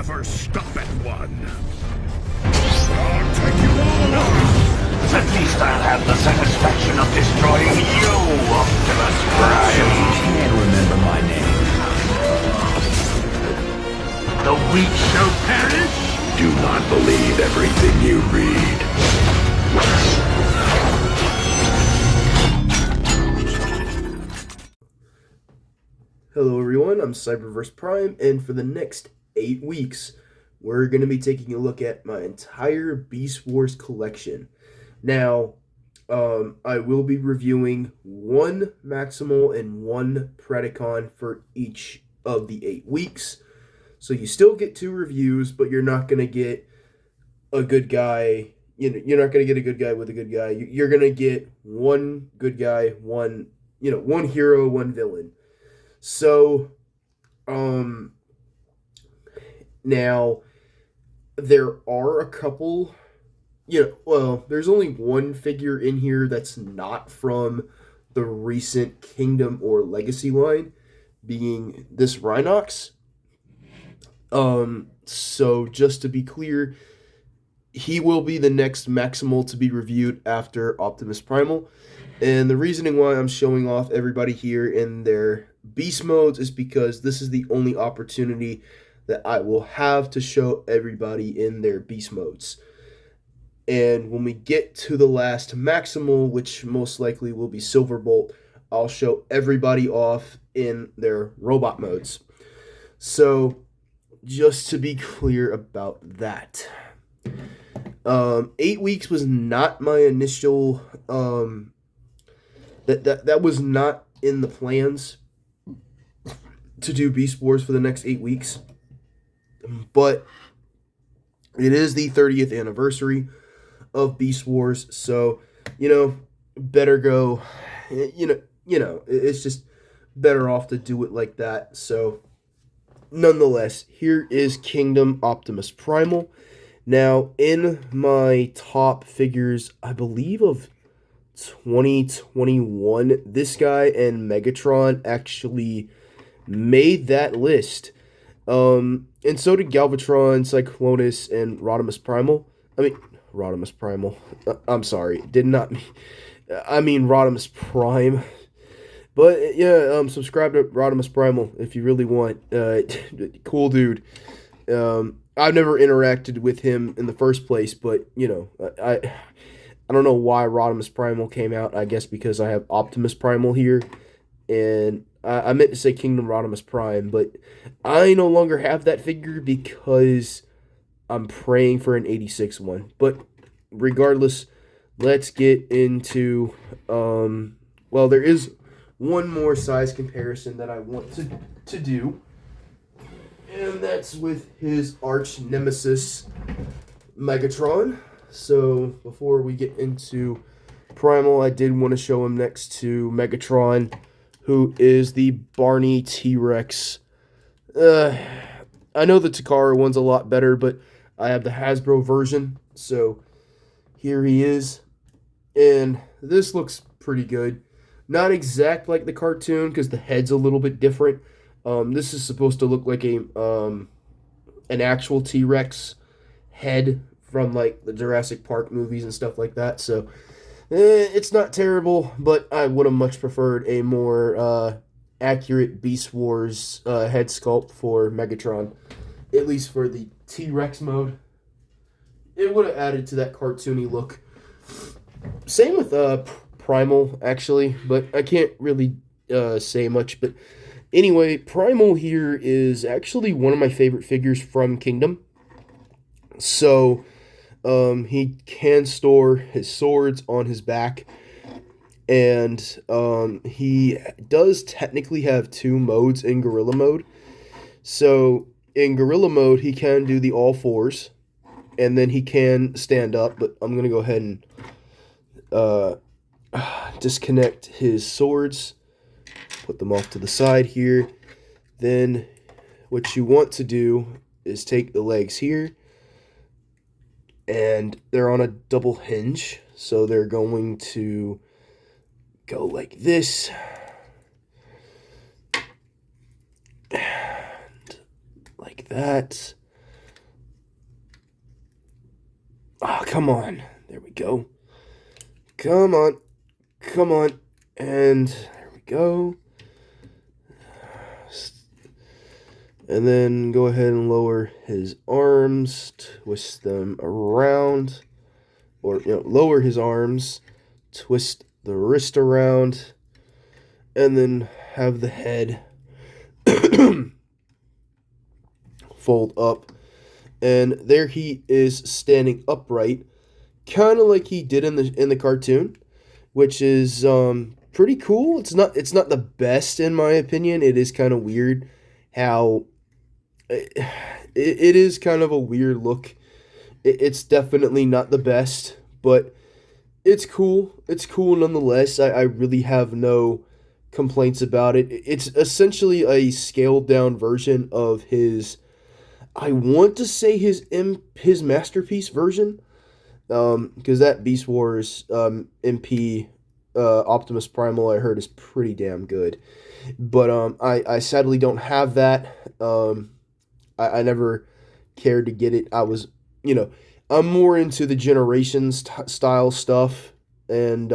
never stop at one. I'll take you all on. At least I'll have the satisfaction of destroying you, Optimus Prime. You can't remember my name. The weak shall perish? Do not believe everything you read. Hello everyone, I'm Cyberverse Prime, and for the next 8 weeks, we're going to be taking a look at my entire Beast Wars collection. Now, I will be reviewing one Maximal and one Predacon for each of the 8 weeks. So you still get 2 reviews, but you're not going to get a good guy. You're not going to get a good guy with a good guy. You're going to get one good guy, one hero, one villain. So, now there are a couple, there's only one figure in here that's not from the recent Kingdom or Legacy line, being this Rhinox. So just to be clear, he will be the next Maximal to be reviewed after Optimus Primal. And the reasoning why I'm showing off everybody here in their beast modes is because this is the only opportunity that I will have to show everybody in their beast modes. And when we get to the last Maximal, which most likely will be Silverbolt, I'll show everybody off in their robot modes. So, just to be clear about that. 8 weeks was not my initial, that was not in the plans to do Beast Wars for the next 8 weeks. But it is the 30th anniversary of Beast Wars, so, better go, it's just better off to do it like that. So, nonetheless, here is Kingdom Optimus Primal. Now, in my top figures, I believe of 2021, this guy and Megatron actually made that list. And so did Galvatron, Cyclonus, and Rodimus Primal. I'm sorry, did not mean... I mean Rodimus Prime. But, yeah, subscribe to Rodimus Primal if you really want. Cool dude. I've never interacted with him in the first place, but, I don't know why Rodimus Primal came out. I guess because I have Optimus Primal here. And I meant to say Kingdom Rodimus Prime, but I no longer have that figure because I'm praying for an 86 one. But regardless, let's get into, there is one more size comparison that I want to do. And that's with his arch nemesis, Megatron. So, before we get into Primal, I did want to show him next to Megatron, who is the Barney T-Rex. I know the Takara one's a lot better, but I have the Hasbro version. So, here he is. And this looks pretty good. Not exact like the cartoon, because the head's a little bit different. This is supposed to look like an actual T-Rex head from like the Jurassic Park movies and stuff like that. So it's not terrible, but I would have much preferred a more accurate Beast Wars head sculpt for Megatron, at least for the T-Rex mode. It would have added to that cartoony look. Same with Primal, actually, but I can't really say much. But anyway, Primal here is actually one of my favorite figures from Kingdom. So, he can store his swords on his back, and he does technically have 2 modes in Gorilla Mode. So, in Gorilla Mode, he can do the all fours, and then he can stand up, but I'm going to go ahead and disconnect his swords, put them off to the side here. Then what you want to do is take the legs here, and they're on a double hinge, so they're going to go like this, and like that, Oh, come on. There we go. Come on. Come on. And there we go. And then go ahead and lower his arms, twist them around, or lower his arms, twist the wrist around, and then have the head fold up. And there he is standing upright, kind of like he did in the cartoon, which is pretty cool. It's not the best in my opinion. It is kind of weird how it is kind of a weird look. It's definitely not the best, but it's cool. It's cool nonetheless. I really have no complaints about it. It's essentially a scaled down version of his, I want to say his masterpiece version, because that Beast Wars MP Optimus Primal I heard is pretty damn good, but I sadly don't have that. I never cared to get it. I was, I'm more into the Generations style stuff, and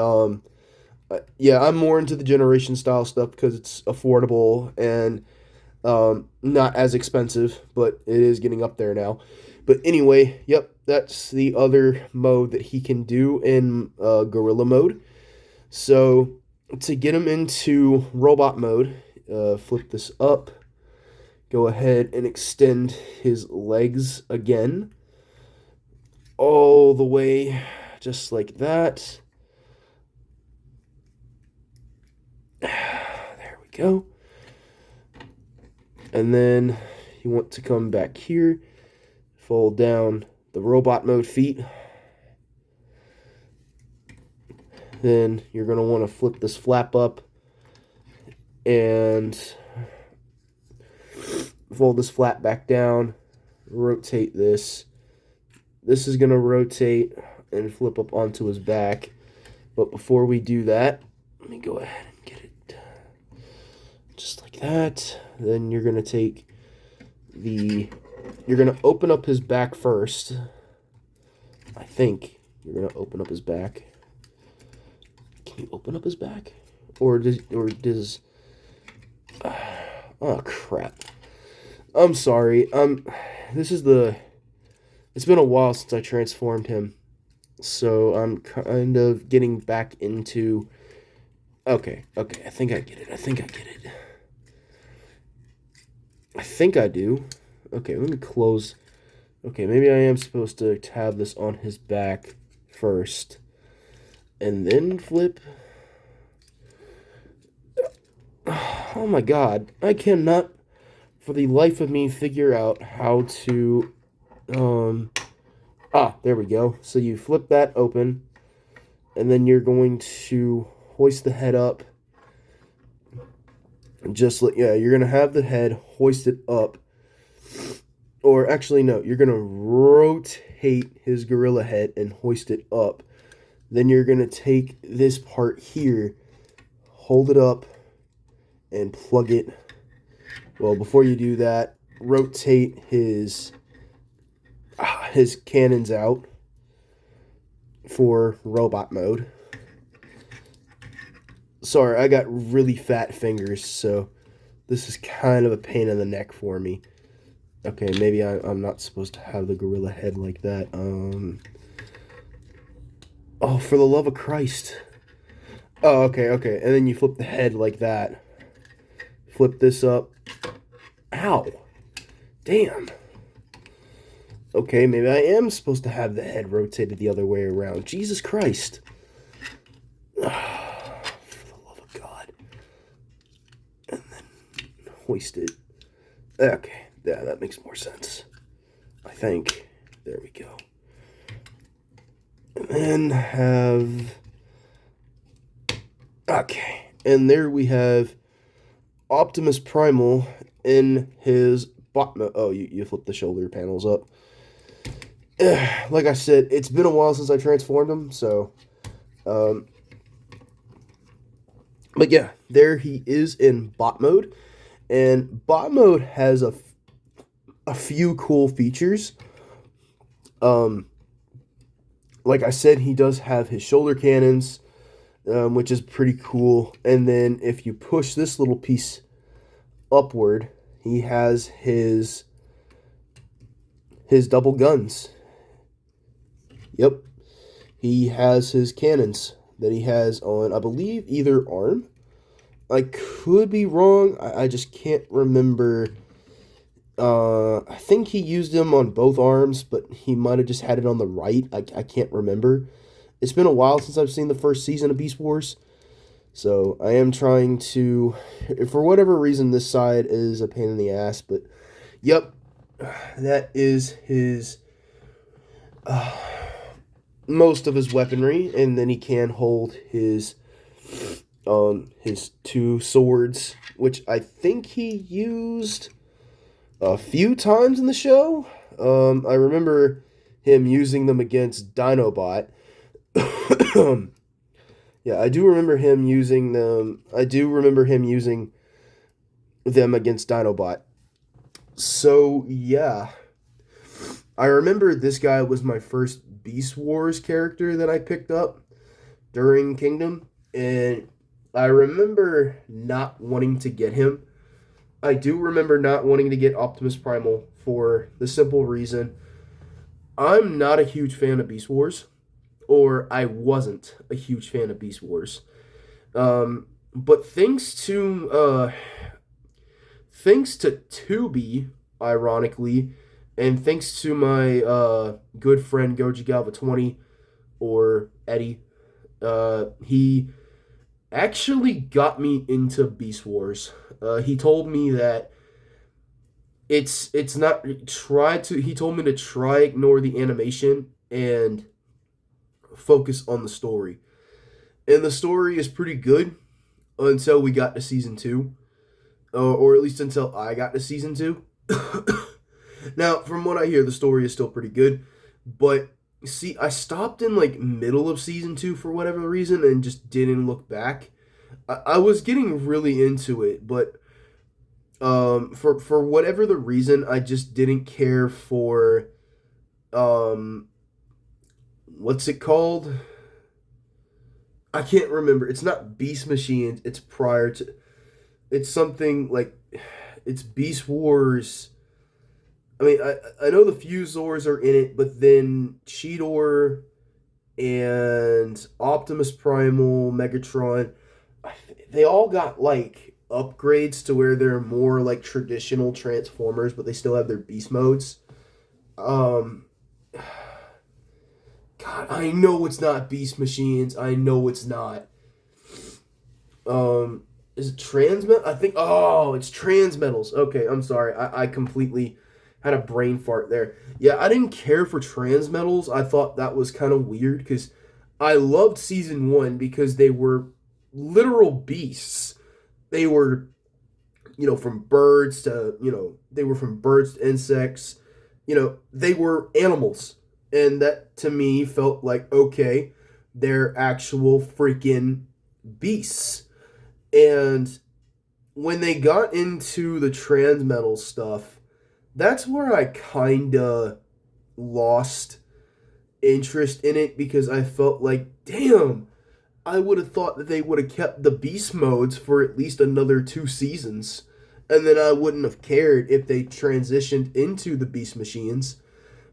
yeah, I'm more into the Generation style stuff because it's affordable and not as expensive, but it is getting up there now. But anyway, yep, that's the other mode that he can do in Gorilla mode. So to get him into robot mode, flip this up. Go ahead and extend his legs again. All the way, just like that. There we go. And then you want to come back here, fold down the robot mode feet. Then you're going to want to flip this flap up and fold this flap back down, rotate this. This is going to rotate and flip up onto his back. But before we do that, let me go ahead and get it just like that. Then you're going to take you're going to open up his back first. I think you're going to open up his back. Can you open up his back? Or does oh crap. I'm sorry. It's been a while since I transformed him. So I'm kind of getting back into okay, I think I get it. I think I do. Okay, let me close. Okay, maybe I am supposed to have this on his back first. And then flip. Oh my god. I cannot, for the life of me, figure out how to... there we go. So you flip that open. And then you're going to hoist the head up. You're going to have the head hoisted up. Or actually, no. You're going to rotate his gorilla head and hoist it up. Then you're going to take this part here, hold it up, and plug it. Well, before you do that, rotate his cannons out for robot mode. Sorry, I got really fat fingers, so this is kind of a pain in the neck for me. Okay, maybe I'm not supposed to have the gorilla head like that. Oh, for the love of Christ. Oh, okay. And then you flip the head like that. Flip this up. Ow. Damn. Okay, maybe I am supposed to have the head rotated the other way around. Jesus Christ. For the love of God. And then hoist it. Okay, yeah, that makes more sense. I think. There we go. And then have... Okay, and there we have Optimus Primal in his bottom... Oh, you flip the shoulder panels up. Like I said, it's been a while since I transformed him, so... but yeah, there he is in bot mode. And bot mode has a few cool features. Like I said, he does have his shoulder cannons, which is pretty cool. And then if you push this little piece upward, he has his double guns. Yep. He has his cannons that he has on, I believe, either arm. I could be wrong. I just can't remember. I think he used them on both arms, but he might have just had it on the right. I can't remember. It's been a while since I've seen the first season of Beast Wars. So I am trying to, for whatever reason, this side is a pain in the ass. But, yep, that is his, most of his weaponry. And then he can hold his two swords, which I think he used a few times in the show. I remember him using them against Dinobot. Yeah, I do remember him using them. I do remember him using them against Dinobot. So, yeah. I remember this guy was my first Beast Wars character that I picked up during Kingdom. And I remember not wanting to get him. I do remember not wanting to get Optimus Primal for the simple reason I'm not a huge fan of Beast Wars. Or I wasn't a huge fan of Beast Wars. But thanks to Tubi, ironically, and thanks to my good friend Goji Galva 20, or Eddie, he actually got me into Beast Wars. He told me that it's not he told me to try ignore the animation and focus on the story. And the story is pretty good until we got to season 2. Or at least until I got to season 2. Now, from what I hear, the story is still pretty good. But, see, I stopped in, middle of season 2 for whatever reason and just didn't look back. I was getting really into it, but for whatever the reason, I just didn't care for what's it called? I can't remember. It's not Beast Machines. It's prior to. It's something it's Beast Wars. I mean, I know the Fusors are in it, but then Cheetor and Optimus Primal, Megatron, they all got upgrades to where they're more traditional Transformers, but they still have their beast modes. God, I know it's not Beast Machines. I know it's not. Is it Transmet? I think. Oh, it's Transmetals. Okay, I'm sorry. I completely had a brain fart there. Yeah, I didn't care for Transmetals. I thought that was kind of weird because I loved season 1 because they were literal beasts. They were, from birds to, they were from birds to insects. They were animals. And that, to me, felt like, okay, they're actual freaking beasts. And when they got into the Transmetal stuff, that's where I kind of lost interest in it because I felt like, damn, I would have thought that they would have kept the beast modes for at least another 2 seasons. And then I wouldn't have cared if they transitioned into the Beast Machines.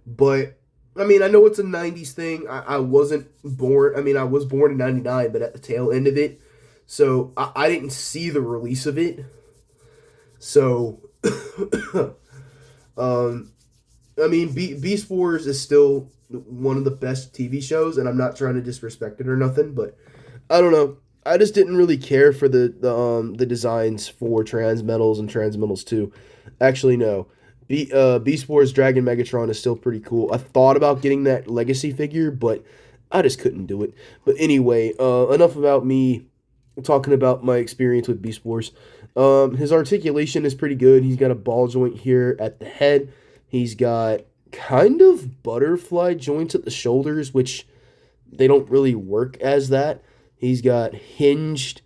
But I mean, I know it's a 90s thing. I wasn't born. I mean, I was born in 99, but at the tail end of it. So, I didn't see the release of it. So, I mean, Beast Wars is still one of the best TV shows, and I'm not trying to disrespect it or nothing, but I don't know. I just didn't really care for the designs for Transmetals and Transmetals 2. Actually, no. Beast Wars Dragon Megatron is still pretty cool. I thought about getting that Legacy figure, but I just couldn't do it. But anyway, enough about me talking about my experience with Beast Wars. His articulation is pretty good. He's got a ball joint here at the head. He's got kind of butterfly joints at the shoulders, which they don't really work as that. He's got hinged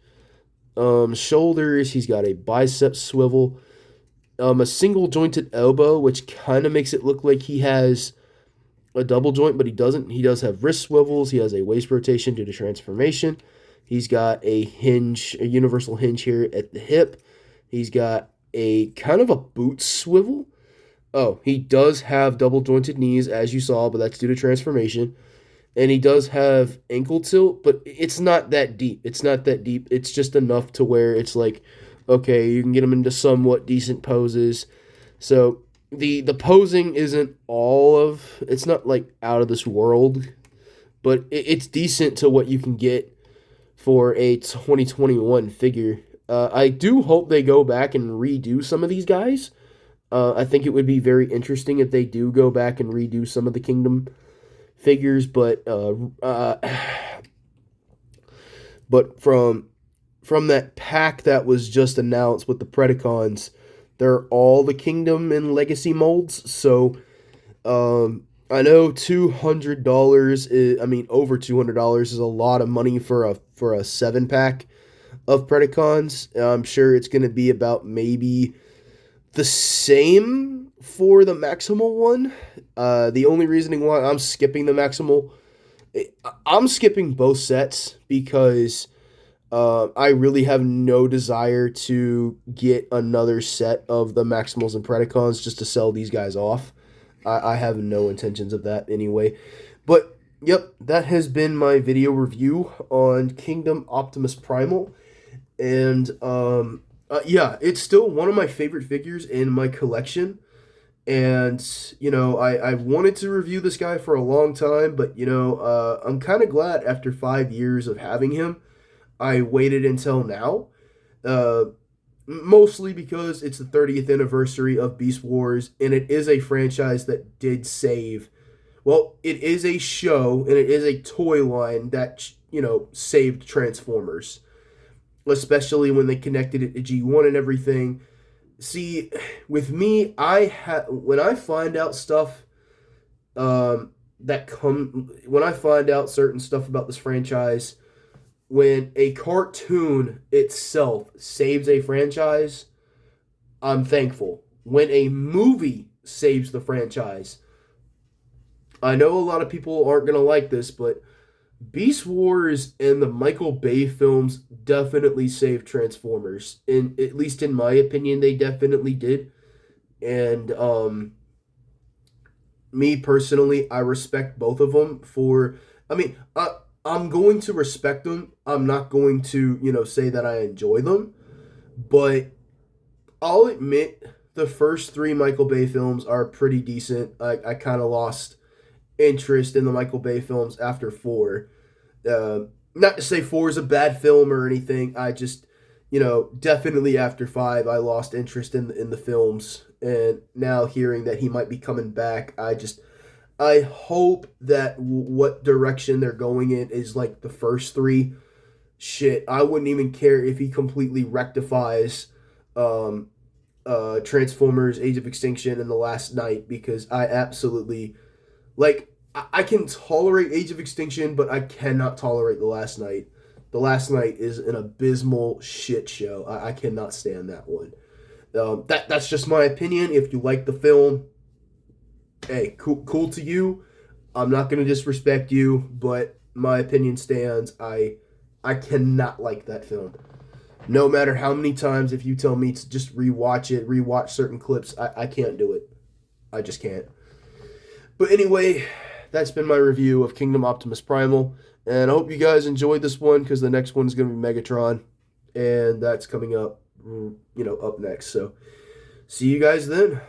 shoulders. He's got a bicep swivel. A single jointed elbow, which kind of makes it look like he has a double joint, but he doesn't. He does have wrist swivels. He has a waist rotation due to transformation. He's got a hinge, a universal hinge here at the hip. He's got a kind of a boot swivel. Oh, he does have double jointed knees, as you saw, but that's due to transformation. And he does have ankle tilt, but it's not that deep. It's not that deep. It's just enough to where it's like, okay, you can get him into somewhat decent poses. So the posing isn't all of, it's not like out of this world, but it's decent to what you can get for a 2021 figure. I do hope they go back and redo some of these guys. I think it would be very interesting if they do go back and redo some of the Kingdom figures, but from that pack that was just announced with the Predacons, they're all the Kingdom and Legacy molds. So I know $200 is, I mean, over $200 is a lot of money for a 7-pack of Predacons. I'm sure it's going to be about maybe the same for the Maximal one. The only reasoning why I'm skipping the Maximal, I'm skipping both sets because I really have no desire to get another set of the Maximals and Predacons just to sell these guys off. I have no intentions of that anyway. But, yep, that has been my video review on Kingdom Optimus Primal. And, yeah, it's still one of my favorite figures in my collection. And, you know, I wanted to review this guy for a long time, but, you know, I'm kind of glad after 5 years of having him, I waited until now. Mostly because it's the 30th anniversary of Beast Wars, and it is a franchise that did save. Well, it is a show, and it is a toy line that, you know, saved Transformers. Especially when they connected it to G1 and everything. See, with me, when I find out stuff when I find out certain stuff about this franchise, when a cartoon itself saves a franchise, I'm thankful. When a movie saves the franchise, I know a lot of people aren't going to like this, but Beast Wars and the Michael Bay films definitely saved Transformers. At least in my opinion, they definitely did. And me personally, I respect both of them for, I mean, I'm going to respect them. I'm not going to, you know, say that I enjoy them. But I'll admit the first 3 Michael Bay films are pretty decent. I kind of lost interest in the Michael Bay films after 4. Not to say 4 is a bad film or anything. I just, you know, definitely after 5, I lost interest in the films. And now hearing that he might be coming back, I hope that what direction they're going in is like the first 3. Shit, I wouldn't even care if he completely rectifies Transformers Age of Extinction and The Last Night, because I absolutely, like, I can tolerate Age of Extinction, but I cannot tolerate The Last Night. The Last Night is an abysmal shit show. I cannot stand that one. That's just my opinion. If you like the film, hey, cool to you. I'm not going to disrespect you, but my opinion stands. I cannot like that film. No matter how many times, if you tell me to just rewatch certain clips, I can't do it. I just can't. But anyway, that's been my review of Kingdom Optimus Primal. And I hope you guys enjoyed this one, because the next one is going to be Megatron. And that's coming up, you know, up next. So, see you guys then.